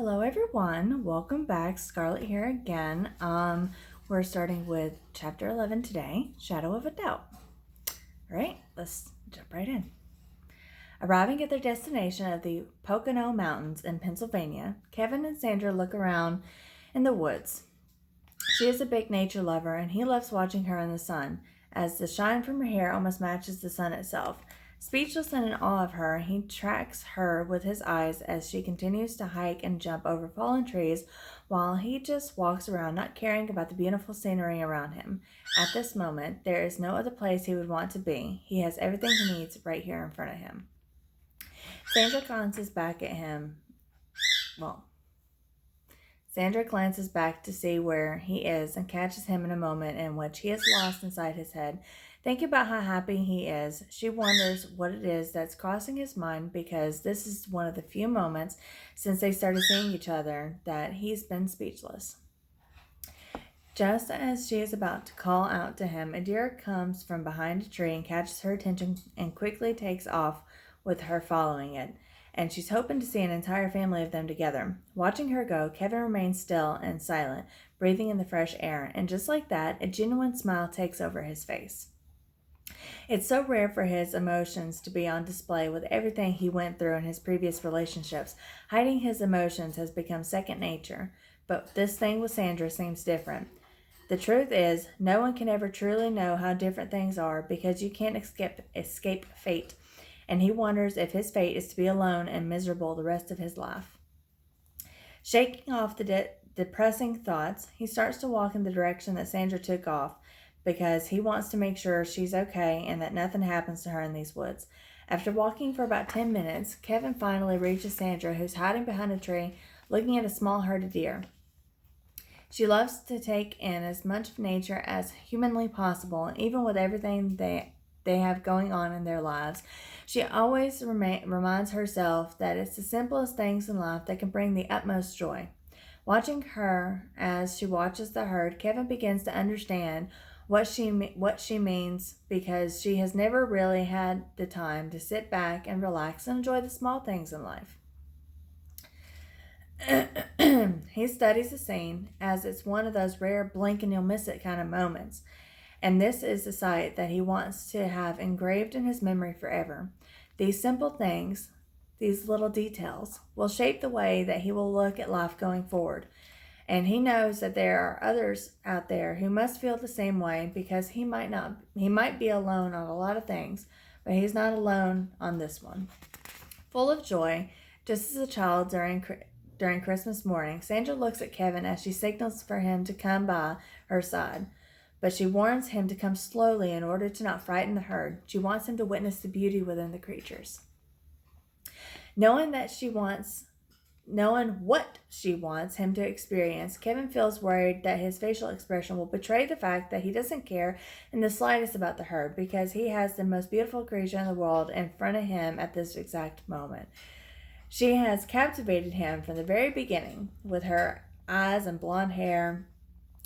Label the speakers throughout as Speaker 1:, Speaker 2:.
Speaker 1: Hello everyone, welcome back. Scarlett here again. We're starting with chapter 11 today, Shadow of a Doubt. All right, let's jump right in. Arriving at their destination of the Pocono Mountains in Pennsylvania, Kevin and Sandra look around in the woods. She is a big nature lover and he loves watching her in the sun, as the shine from her hair almost matches the sun itself. Speechless and in awe of her, he tracks her with his eyes as she continues to hike and jump over fallen trees while he just walks around not caring about the beautiful scenery around him. At this moment, there is no other place he would want to be. He has everything he needs right here in front of him. Sandra glances back at him. Sandra glances back to see where he is and catches him in a moment in which he is lost inside his head. Thinking about how happy he is, she wonders what it is that's crossing his mind, because this is one of the few moments since they started seeing each other that he's been speechless. Just as she is about to call out to him, a deer comes from behind a tree and catches her attention and quickly takes off with her following it. And she's hoping to see an entire family of them together. Watching her go, Kevin remains still and silent, breathing in the fresh air, and just like that, a genuine smile takes over his face. It's so rare for his emotions to be on display with everything he went through in his previous relationships. Hiding his emotions has become second nature, but this thing with Sandra seems different. The truth is, no one can ever truly know how different things are because you can't escape fate, and he wonders if his fate is to be alone and miserable the rest of his life. Shaking off the depressing thoughts, he starts to walk in the direction that Sandra took off, because he wants to make sure she's okay and that nothing happens to her in these woods. After walking for about 10 minutes, Kevin finally reaches Sandra, who's hiding behind a tree, looking at a small herd of deer. She loves to take in as much of nature as humanly possible, even with everything they have going on in their lives. She always reminds herself that it's the simplest things in life that can bring the utmost joy. Watching her as she watches the herd, Kevin begins to understand what she means, because she has never really had the time to sit back and relax and enjoy the small things in life. He studies the scene as it's one of those rare blink and you'll miss it kind of moments. And this is the sight that he wants to have engraved in his memory forever. These simple things, these little details, will shape the way that he will look at life going forward. And he knows that there are others out there who must feel the same way, because he might be alone on a lot of things, but he's not alone on this one. Full of joy, just as a child during Christmas morning, Sandra looks at Kevin as she signals for him to come by her side. But she warns him to come slowly in order to not frighten the herd. She wants him to witness the beauty within the creatures. Knowing what she wants him to experience, Kevin feels worried that his facial expression will betray the fact that he doesn't care in the slightest about the herd, because he has the most beautiful creature in the world in front of him at this exact moment. She has captivated him from the very beginning with her eyes and blonde hair,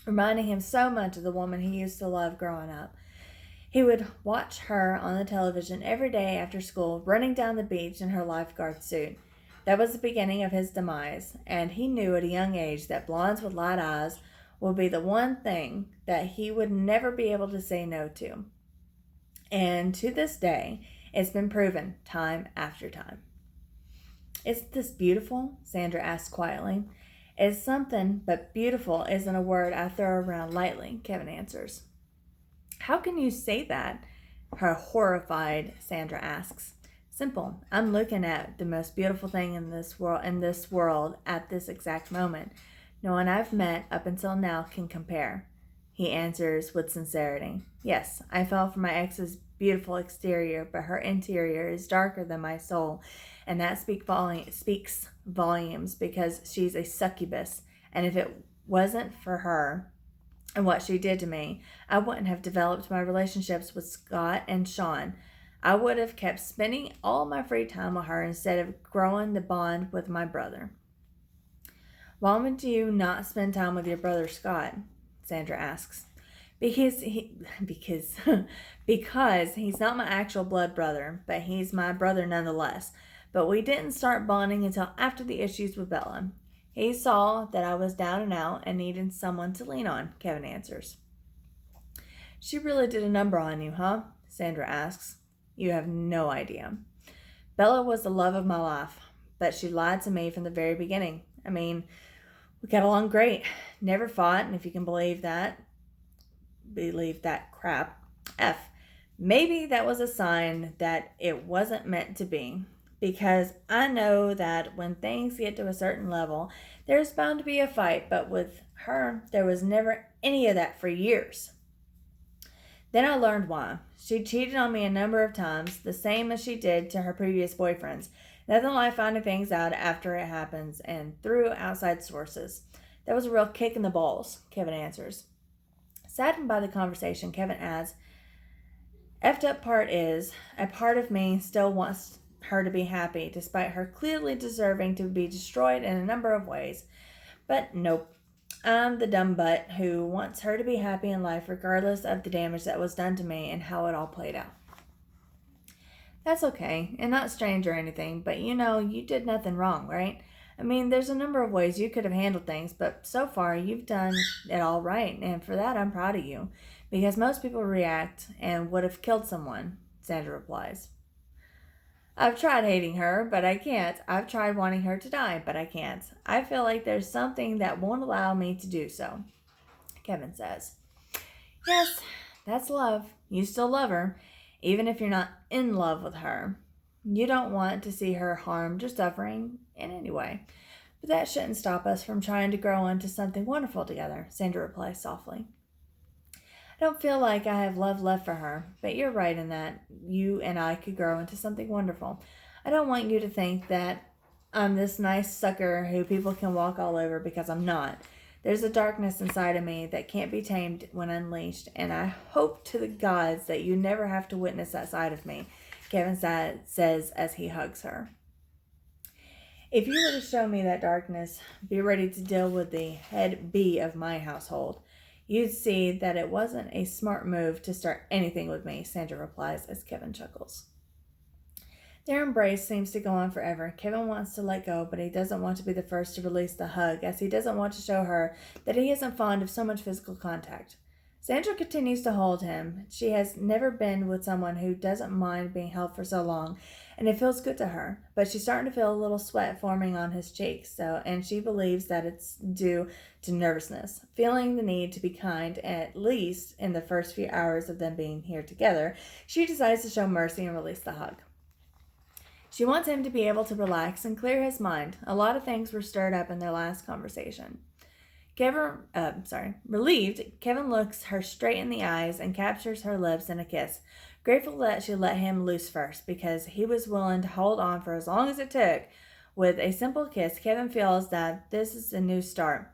Speaker 1: reminding him so much of the woman he used to love growing up. He would watch her on the television every day after school, running down the beach in her lifeguard suit. That was the beginning of his demise, and he knew at a young age that blondes with light eyes would be the one thing that he would never be able to say no to. And to this day, it's been proven time after time. "Isn't this beautiful?" Sandra asked quietly. "It's something, but beautiful isn't a word I throw around lightly," Kevin answers. "How can you say that?" her horrified Sandra asks. "Simple. I'm looking at the most beautiful thing in this world at this exact moment. No one I've met up until now can compare," he answers with sincerity. "Yes, I fell for my ex's beautiful exterior, but her interior is darker than my soul, and that speaks volumes, because she's a succubus, and if it wasn't for her and what she did to me, I wouldn't have developed my relationships with Scott and Sean. I would have kept spending all my free time with her instead of growing the bond with my brother." "Why would you not spend time with your brother Scott?" Sandra asks. Because he's not my actual blood brother, but he's my brother nonetheless. But we didn't start bonding until after the issues with Bella. He saw that I was down and out and needed someone to lean on, Kevin answers. She really did a number on you, huh? Sandra asks. You have no idea. Bella was the love of my life, but she lied to me from the very beginning. I mean, we got along great. Never fought, and if you can believe that crap. F. Maybe that was a sign that it wasn't meant to be. Because I know that when things get to a certain level, there's bound to be a fight, but with her, there was never any of that for years. Then I learned why. She cheated on me a number of times, the same as she did to her previous boyfriends. Nothing like finding things out after it happens and through outside sources. That was a real kick in the balls, Kevin answers. Saddened by the conversation, Kevin adds, effed up part is, a part of me still wants her to be happy, despite her clearly deserving to be destroyed in a number of ways. But nope. I'm the dumb butt who wants her to be happy in life regardless of the damage that was done to me and how it all played out. That's okay, and not strange or anything, but you did nothing wrong, right? I mean, there's a number of ways you could have handled things, but so far you've done it all right, and for that I'm proud of you. Because most people react and would have killed someone, Sandra replies. I've tried hating her, but I can't. I've tried wanting her to die, but I can't. I feel like there's something that won't allow me to do so, Kevin says. Yes, that's love. You still love her, even if you're not in love with her. You don't want to see her harmed or suffering in any way. But that shouldn't stop us from trying to grow into something wonderful together, Sandra replies softly. I don't feel like I have love left for her, but you're right in that you and I could grow into something wonderful. I don't want you to think that I'm this nice sucker who people can walk all over, because I'm not. There's a darkness inside of me that can't be tamed when unleashed, and I hope to the gods that you never have to witness that side of me, Kevin says as he hugs her. If you were to show me that darkness, be ready to deal with the head B of my household. You'd see that it wasn't a smart move to start anything with me, Sandra replies as Kevin chuckles. Their embrace seems to go on forever. Kevin wants to let go, but he doesn't want to be the first to release the hug, as he doesn't want to show her that he isn't fond of so much physical contact. Sandra continues to hold him. She has never been with someone who doesn't mind being held for so long, and it feels good to her. But she's starting to feel a little sweat forming on his cheeks, and she believes that it's due to nervousness. Feeling the need to be kind, at least in the first few hours of them being here together, she decides to show mercy and release the hug. She wants him to be able to relax and clear his mind. A lot of things were stirred up in their last conversation. Relieved, Kevin looks her straight in the eyes and captures her lips in a kiss, grateful that she let him loose first, because he was willing to hold on for as long as it took. With a simple kiss, Kevin feels that this is a new start,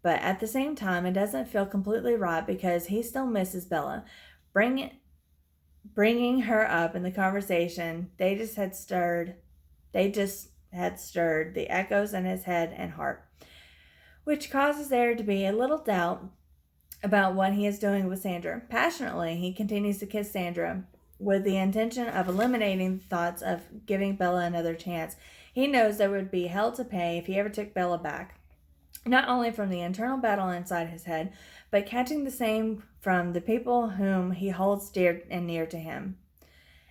Speaker 1: but at the same time, it doesn't feel completely right because he still misses Bella. Bringing her up in the conversation, they just had stirred the echoes in his head and heart, which causes there to be a little doubt about what he is doing with Sandra. Passionately, he continues to kiss Sandra with the intention of eliminating the thoughts of giving Bella another chance. He knows there would be hell to pay if he ever took Bella back, not only from the internal battle inside his head, but catching the same from the people whom he holds dear and near to him.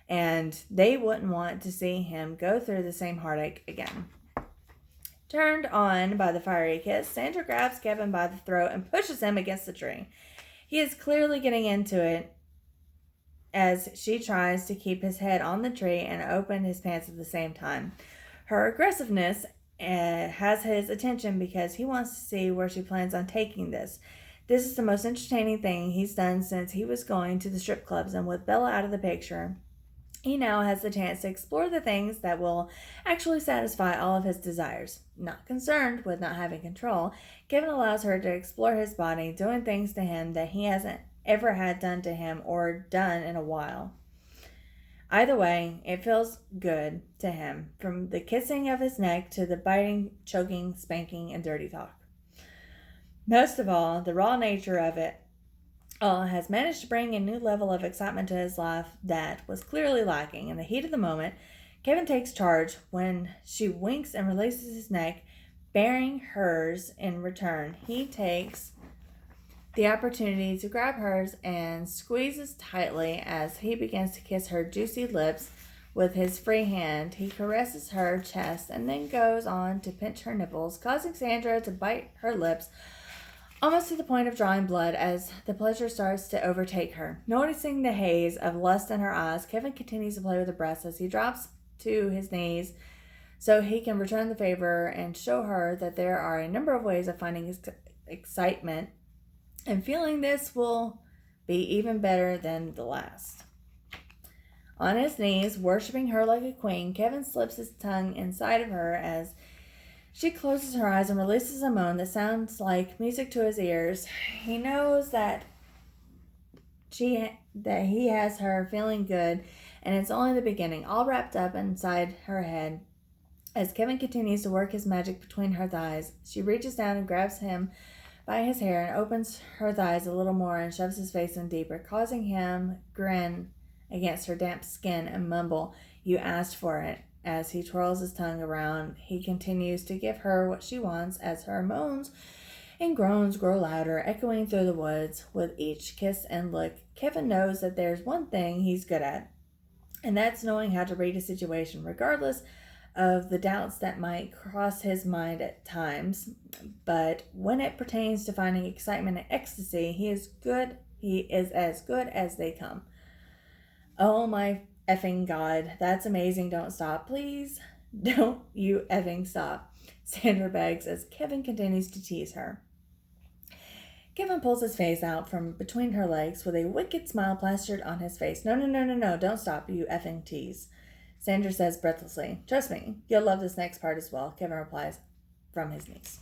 Speaker 1: And they wouldn't want to see him go through the same heartache again. Turned on by the fiery kiss, Sandra grabs Kevin by the throat and pushes him against the tree. He is clearly getting into it as she tries to keep his head on the tree and open his pants at the same time. Her aggressiveness has his attention because he wants to see where she plans on taking this. This is the most entertaining thing he's done since he was going to the strip clubs, and with Bella out of the picture, he now has the chance to explore the things that will actually satisfy all of his desires. Not concerned with not having control, Kevin allows her to explore his body, doing things to him that he hasn't ever had done to him or done in a while. Either way, it feels good to him, from the kissing of his neck to the biting, choking, spanking, and dirty talk. Most of all, the raw nature of it has managed to bring a new level of excitement to his life that was clearly lacking. In the heat of the moment, Kevin takes charge when she winks and releases his neck, bearing hers in return. He takes the opportunity to grab hers and squeezes tightly as he begins to kiss her juicy lips with his free hand. He caresses her chest and then goes on to pinch her nipples, causing Sandra to bite her lips almost to the point of drawing blood as the pleasure starts to overtake her. Noticing the haze of lust in her eyes, Kevin continues to play with her breasts as he drops to his knees so he can return the favor and show her that there are a number of ways of finding excitement, and feeling this will be even better than the last. On his knees, worshiping her like a queen, Kevin slips his tongue inside of her as she closes her eyes and releases a moan that sounds like music to his ears. He knows that he has her feeling good, and it's only the beginning, all wrapped up inside her head. As Kevin continues to work his magic between her thighs, she reaches down and grabs him by his hair and opens her thighs a little more and shoves his face in deeper, causing him grin against her damp skin and mumble, "You asked for it." As he twirls his tongue around, he continues to give her what she wants as her moans and groans grow louder, echoing through the woods with each kiss and look. Kevin knows that there's one thing he's good at, and that's knowing how to read a situation, regardless of the doubts that might cross his mind at times. But when it pertains to finding excitement and ecstasy, he is as good as they come. Oh my effing God, that's amazing. Don't stop, please. Don't you effing stop, Sandra begs as Kevin continues to tease her. Kevin pulls his face out from between her legs with a wicked smile plastered on his face. No, don't stop, you effing tease, Sandra says breathlessly. Trust me, you'll love this next part as well, Kevin replies from his knees.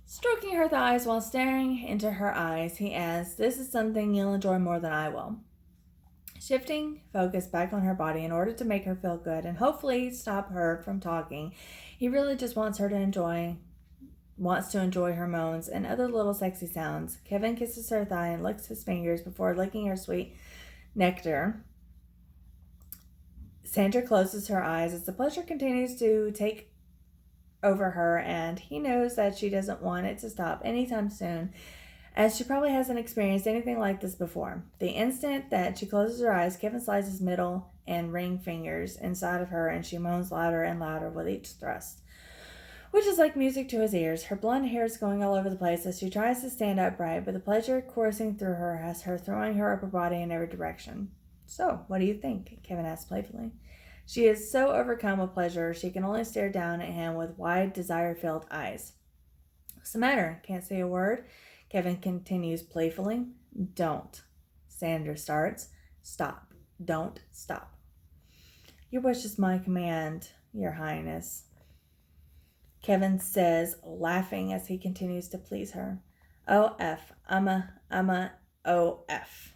Speaker 1: Stroking her thighs while staring into her eyes, he adds, "This is something you'll enjoy more than I will." Shifting focus back on her body in order to make her feel good and hopefully stop her from talking, he really just wants to enjoy her moans and other little sexy sounds. Kevin kisses her thigh and licks his fingers before licking her sweet nectar. Sandra closes her eyes as the pleasure continues to take over her, and he knows that she doesn't want it to stop anytime soon, as she probably hasn't experienced anything like this before. The instant that she closes her eyes, Kevin slides his middle and ring fingers inside of her, and she moans louder and louder with each thrust, which is like music to his ears. Her blonde hair is going all over the place as she tries to stand upright, but the pleasure coursing through her has her throwing her upper body in every direction. "So, what do you think?" Kevin asks playfully. She is so overcome with pleasure, she can only stare down at him with wide, desire-filled eyes. "What's the matter? Can't say a word?" Kevin continues playfully. "Don't." Sandra starts. "Stop. Don't stop." "Your wish is my command, Your Highness," Kevin says, laughing as he continues to please her. "O.F. O.F.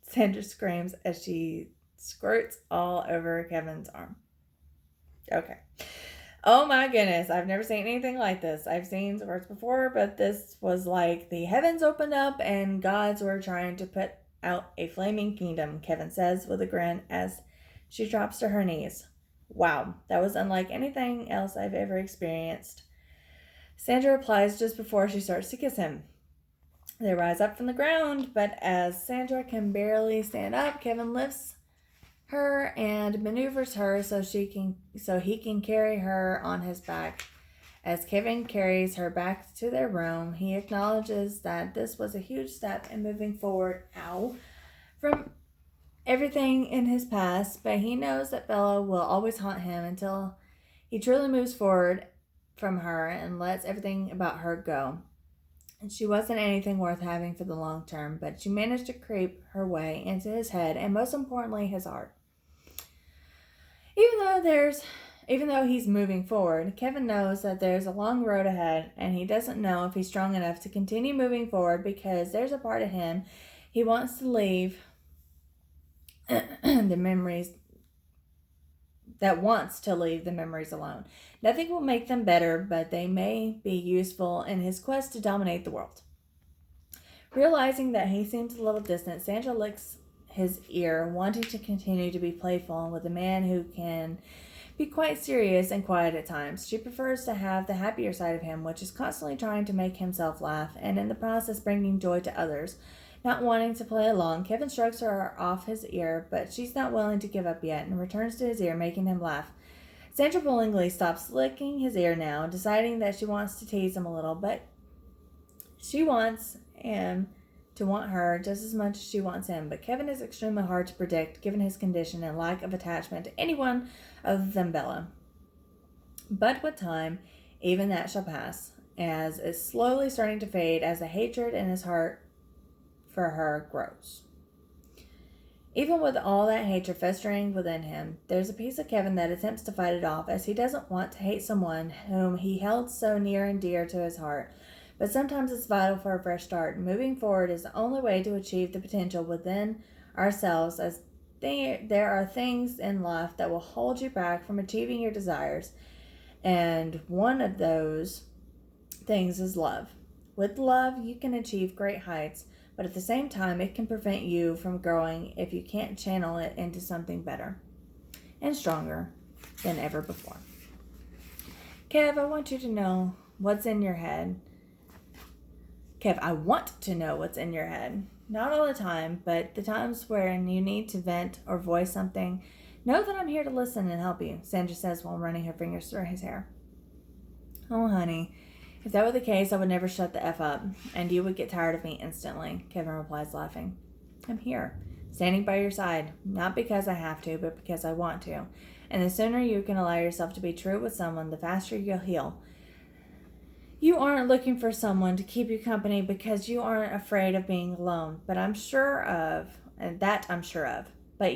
Speaker 1: Sandra screams as she squirts all over Kevin's arm. Okay. Oh my goodness, I've never seen anything like this. I've seen squirts before, but this was like the heavens opened up and gods were trying to put out a flaming kingdom, Kevin says with a grin as she drops to her knees. "Wow, that was unlike anything else I've ever experienced," Sandra replies just before she starts to kiss him. They rise up from the ground, but as Sandra can barely stand up, Kevin lifts her and maneuvers her so he can carry her on his back. As Kevin carries her back to their room, he acknowledges that this was a huge step in moving forward from everything in his past, but he knows that Bella will always haunt him until he truly moves forward from her and lets everything about her go. And she wasn't anything worth having for the long term, but she managed to creep her way into his head and most importantly his heart. Even though he's moving forward, Kevin knows that there's a long road ahead, and he doesn't know if he's strong enough to continue moving forward because there's a part of him he wants to leave the memories alone. Nothing will make them better, but they may be useful in his quest to dominate the world. Realizing that he seems a little distant, Sandra licks his ear, wanting to continue to be playful with a man who can be quite serious and quiet at times. She prefers to have the happier side of him, which is constantly trying to make himself laugh and in the process bringing joy to others. Not wanting to play along, Kevin strokes her off his ear, but she's not willing to give up yet and returns to his ear, making him laugh. Sandra bullingly stops licking his ear now, deciding that she wants to tease him a little, but she wants him to want her just as much as she wants him. But Kevin is extremely hard to predict given his condition and lack of attachment to anyone other than Bella. But with time, even that shall pass, as is slowly starting to fade as the hatred in his heart for her grows. Even with all that hatred festering within him, there's a piece of Kevin that attempts to fight it off, as he doesn't want to hate someone whom he held so near and dear to his heart. But sometimes it's vital for a fresh start. Moving forward is the only way to achieve the potential within ourselves, as there are things in life that will hold you back from achieving your desires. And one of those things is love. With love, you can achieve great heights, but at the same time, it can prevent you from growing if you can't channel it into something better and stronger than ever before. Kev, I want you to know what's in your head. Kev, I want to know what's in your head. Not all the time, but the times when you need to vent or voice something, know that I'm here to listen and help you, Sandra says while running her fingers through his hair. Oh, honey, if that were the case, I would never shut the F up, and you would get tired of me instantly, Kevin replies, laughing. I'm here, standing by your side, not because I have to, but because I want to. And the sooner you can allow yourself to be true with someone, the faster you'll heal. You aren't looking for someone to keep you company because you aren't afraid of being alone, but I'm sure of. But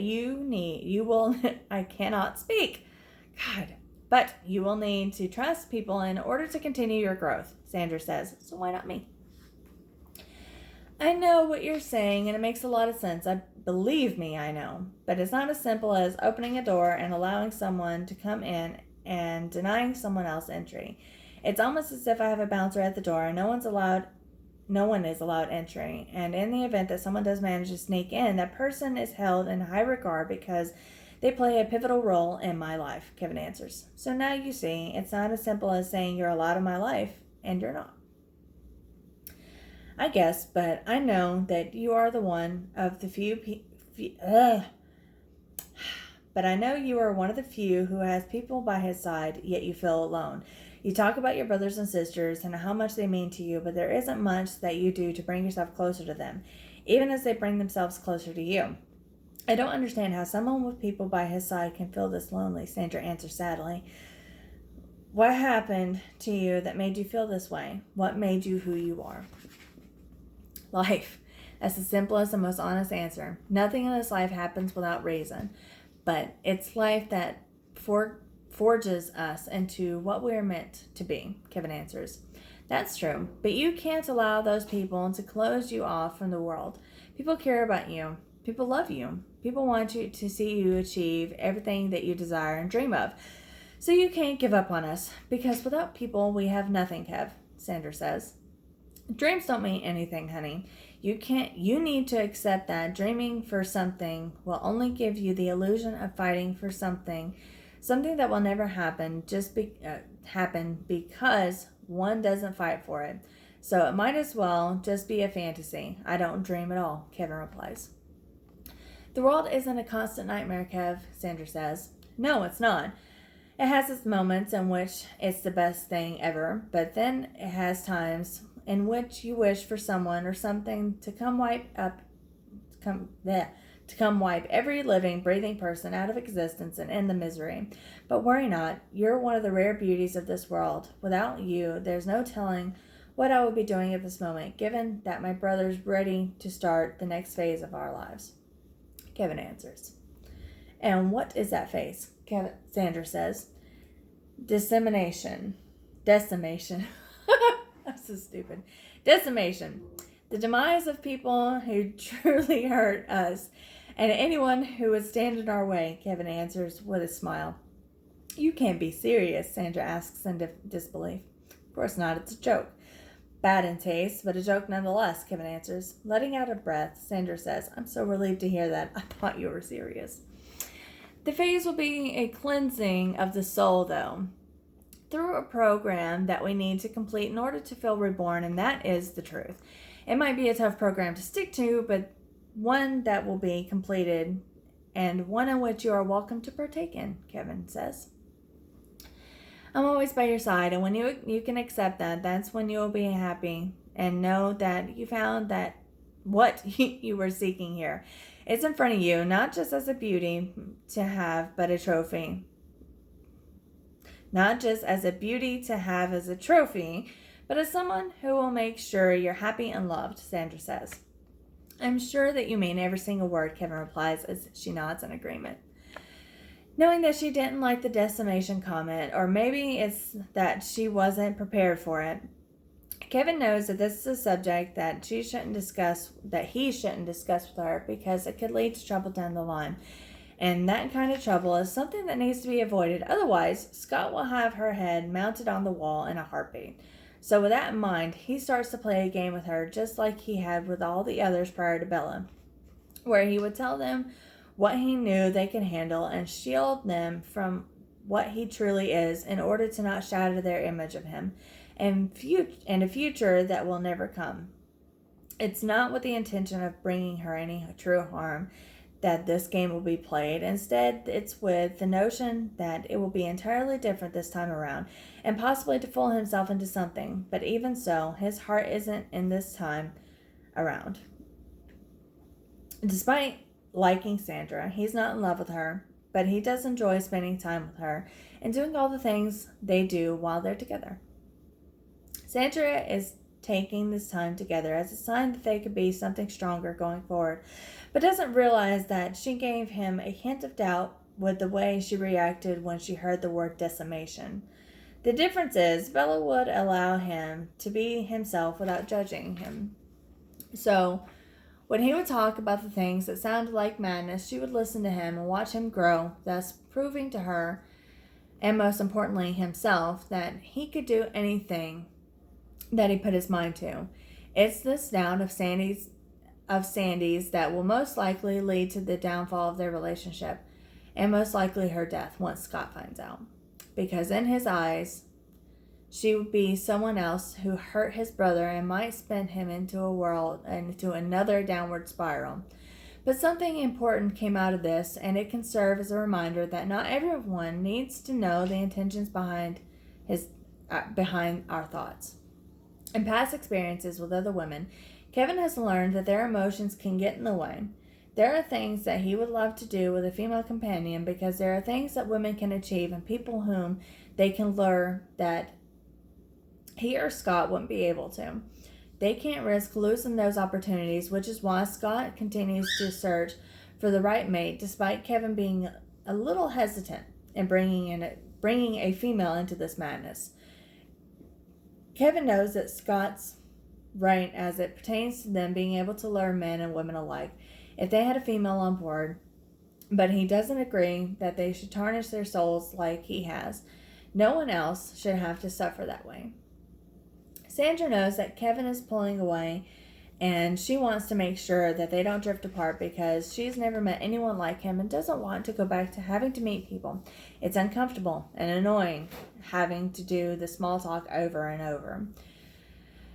Speaker 1: I cannot speak. God. But you will need to trust people in order to continue your growth, Sandra says. So why not me? I know what you're saying, and it makes a lot of sense. Believe me, I know. But it's not as simple as opening a door and allowing someone to come in and denying someone else entry. It's almost as if I have a bouncer at the door and no one is allowed entry. And in the event that someone does manage to sneak in, that person is held in high regard because they play a pivotal role in my life, Kevin answers. So now you see, it's not as simple as saying you're allowed in my life, and you're not. I guess, but I know that you are the one of the But I know you are one of the few who has people by his side, yet you feel alone. You talk about your brothers and sisters and how much they mean to you, but there isn't much that you do to bring yourself closer to them, even as they bring themselves closer to you. I don't understand how someone with people by his side can feel this lonely, Sandra answers sadly. What happened to you that made you feel this way? What made you who you are? Life. That's the simplest and most honest answer. Nothing in this life happens without reason, but it's life that forges us into what we're meant to be, Kevin answers. That's true, but you can't allow those people to close you off from the world. People care about you. People love you. People want you to see you achieve everything that you desire and dream of. So you can't give up on us, because without people, we have nothing, Kev, Sandra says. Dreams don't mean anything, honey. You need to accept that dreaming for something will only give you the illusion of fighting for something that will never happen, happen because one doesn't fight for it. So it might as well just be a fantasy. I don't dream at all, Kevin replies. The world isn't a constant nightmare, Kev, Sandra says. No, it's not. It has its moments in which it's the best thing ever, but then it has times in which you wish for someone or something to come wipe every living, breathing person out of existence and end the misery. But worry not, you're one of the rare beauties of this world. Without you, there's no telling what I would be doing at this moment, given that my brother's ready to start the next phase of our lives. Kevin answers. And what is that phase? Sandra says. Decimation. That's so stupid. Decimation. The demise of people who truly hurt us and anyone who would stand in our way, Kevin answers with a smile. You can't be serious, Sandra asks in disbelief. Of course not, it's a joke. Bad in taste, but a joke nonetheless, Kevin answers. Letting out a breath, Sandra says, I'm so relieved to hear that. I thought you were serious. The phase will be a cleansing of the soul, though, through a program that we need to complete in order to feel reborn, and that is the truth. It might be a tough program to stick to, but one that will be completed and one in which you are welcome to partake in, Kevin says. I'm always by your side, and when you can accept that, that's when you will be happy and know that you found that what you were seeking here. It's in front of you, not just as a beauty to have, but a trophy. Not just as a beauty to have as a trophy, but as someone who will make sure you're happy and loved, Sandra says. I'm sure that you mean every single word, Kevin replies as she nods in agreement. Knowing that she didn't like the decimation comment, or maybe it's that she wasn't prepared for it, Kevin knows that this is a subject that he shouldn't discuss with her because it could lead to trouble down the line. And that kind of trouble is something that needs to be avoided. Otherwise, Scott will have her head mounted on the wall in a heartbeat. So with that in mind, he starts to play a game with her just like he had with all the others prior to Bella, where he would tell them what he knew they could handle and shield them from what he truly is in order to not shatter their image of him and a future that will never come. It's not with the intention of bringing her any true harm that this game will be played. Instead, it's with the notion that it will be entirely different this time around, and possibly to fool himself into something. But even so, his heart isn't in this time around. Despite liking Sandra, he's not in love with her, but he does enjoy spending time with her and doing all the things they do while they're together. Sandra is taking this time together as a sign that they could be something stronger going forward, but doesn't realize that she gave him a hint of doubt with the way she reacted when she heard the word decimation. The difference is Bella would allow him to be himself without judging him. So when he would talk about the things that sounded like madness, she would listen to him and watch him grow, thus proving to her, and most importantly himself, that he could do anything that he put his mind to. It's this doubt of Sandy's that will most likely lead to the downfall of their relationship, and most likely her death once Scott finds out. Because in his eyes, she would be someone else who hurt his brother and might spin him into another downward spiral. But something important came out of this, and it can serve as a reminder that not everyone needs to know the intentions behind our thoughts. In past experiences with other women, Kevin has learned that their emotions can get in the way. There are things that he would love to do with a female companion because there are things that women can achieve and people whom they can lure that he or Scott wouldn't be able to. They can't risk losing those opportunities, which is why Scott continues to search for the right mate despite Kevin being a little hesitant in bringing a female into this madness. Kevin knows that Scott's right as it pertains to them being able to lure men and women alike if they had a female on board, but he doesn't agree that they should tarnish their souls like he has. No one else should have to suffer that way. Sandra knows that Kevin is pulling away, and she wants to make sure that they don't drift apart because she's never met anyone like him and doesn't want to go back to having to meet people. It's uncomfortable and annoying having to do the small talk over and over.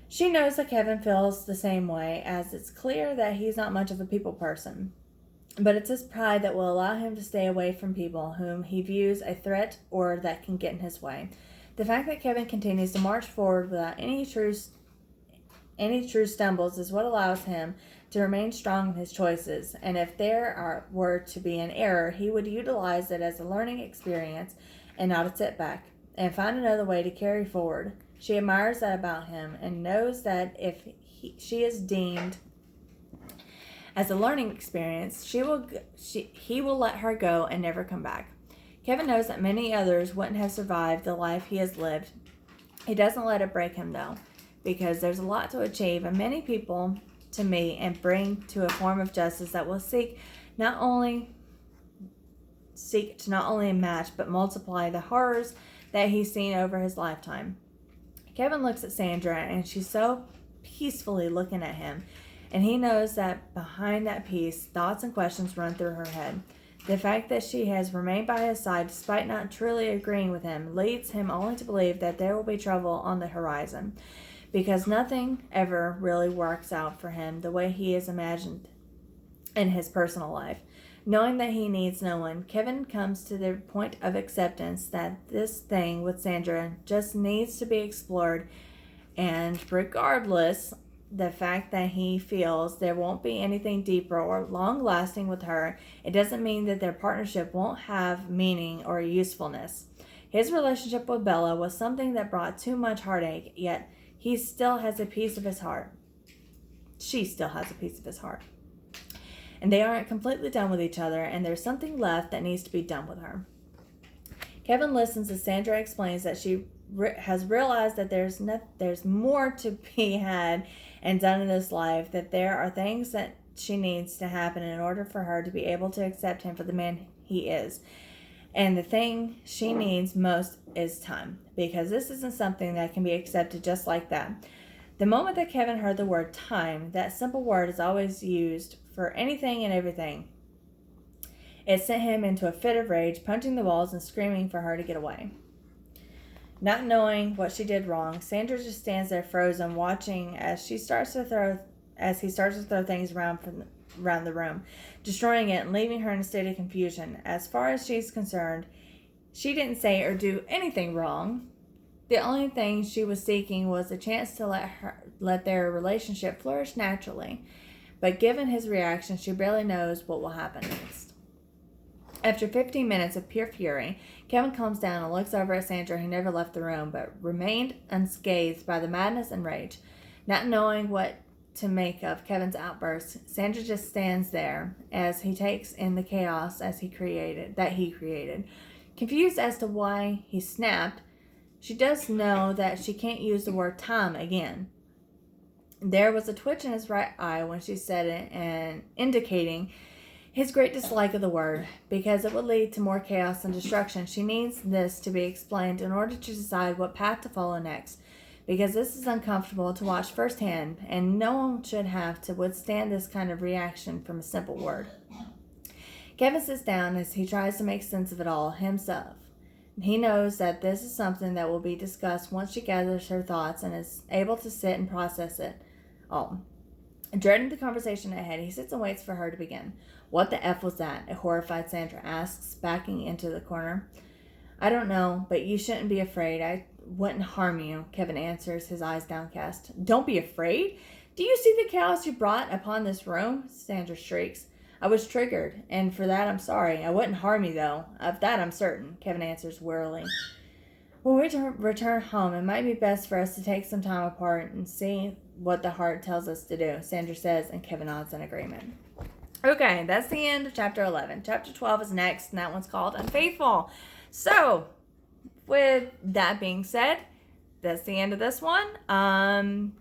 Speaker 1: She knows that Kevin feels the same way, as it's clear that he's not much of a people person. But it's his pride that will allow him to stay away from people whom he views a threat or that can get in his way. The fact that Kevin continues to march forward without any true stumbles is what allows him to remain strong in his choices, and if were to be an error, he would utilize it as a learning experience and not a setback, and find another way to carry forward. She admires that about him and knows that if she is deemed as a learning experience, he will let her go and never come back. Kevin knows that many others wouldn't have survived the life he has lived. He doesn't let it break him, though, because there's a lot to achieve and many people to meet and bring to a form of justice that will seek to not only match but multiply the horrors that he's seen over his lifetime. Kevin looks at Sandra, and she's so peacefully looking at him, and he knows that behind that peace, thoughts and questions run through her head. The fact that she has remained by his side despite not truly agreeing with him leads him only to believe that there will be trouble on the horizon, because nothing ever really works out for him the way he has imagined in his personal life. Knowing that he needs no one, Kevin comes to the point of acceptance that this thing with Sandra just needs to be explored, and regardless the fact that he feels there won't be anything deeper or long lasting with her, it doesn't mean that their partnership won't have meaning or usefulness. His relationship with Bella was something that brought too much heartache, yet he still has a piece of his heart. She still has a piece of his heart. And they aren't completely done with each other, and there's something left that needs to be done with her. Kevin listens as Sandra explains that she has realized that there's more to be had and done in this life, that there are things that she needs to happen in order for her to be able to accept him for the man he is. And the thing she needs most is time, because this isn't something that can be accepted just like that. The moment that Kevin heard the word time, that simple word is always used for anything and everything. It sent him into a fit of rage, punching the walls and screaming for her to get away. Not knowing what she did wrong, Sandra just stands there frozen, watching as he starts to throw things around the room, destroying it and leaving her in a state of confusion. As far as she's concerned, she didn't say or do anything wrong. The only thing she was seeking was a chance to let their relationship flourish naturally. But given his reaction, she barely knows what will happen next. After 15 minutes of pure fury, Kevin calms down and looks over at Sandra, who never left the room, but remained unscathed by the madness and rage. Not knowing what to make of Kevin's outburst, Sandra just stands there as he takes in the chaos that he created. Confused as to why he snapped, she does know that she can't use the word time again. There was a twitch in his right eye when she said it, and indicating his great dislike of the word, because it would lead to more chaos and destruction. She needs this to be explained in order to decide what path to follow next, because this is uncomfortable to watch firsthand, and no one should have to withstand this kind of reaction from a simple word. Kevin sits down as he tries to make sense of it all himself. He knows that this is something that will be discussed once she gathers her thoughts and is able to sit and process it all. Dreading the conversation ahead, he sits and waits for her to begin. "What the F was that?" a horrified Sandra asks, backing into the corner. "I don't know, but you shouldn't be afraid. I wouldn't harm you," Kevin answers, his eyes downcast. "Don't be afraid? Do you see the chaos you brought upon this room?" Sandra shrieks. "I was triggered, and for that I'm sorry. I wouldn't harm you, though. Of that I'm certain," Kevin answers wearily. "When we return home, it might be best for us to take some time apart and see what the heart tells us to do," Sandra says, and Kevin nods in agreement. Okay, that's the end of chapter 11. Chapter 12 is next, and that one's called Unfaithful. So, with that being said, that's the end of this one.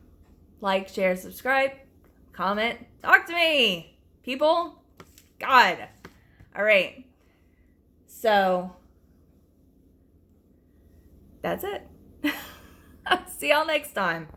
Speaker 1: Like, share, subscribe, comment, talk to me, people. God. All right. So, that's it. See y'all next time.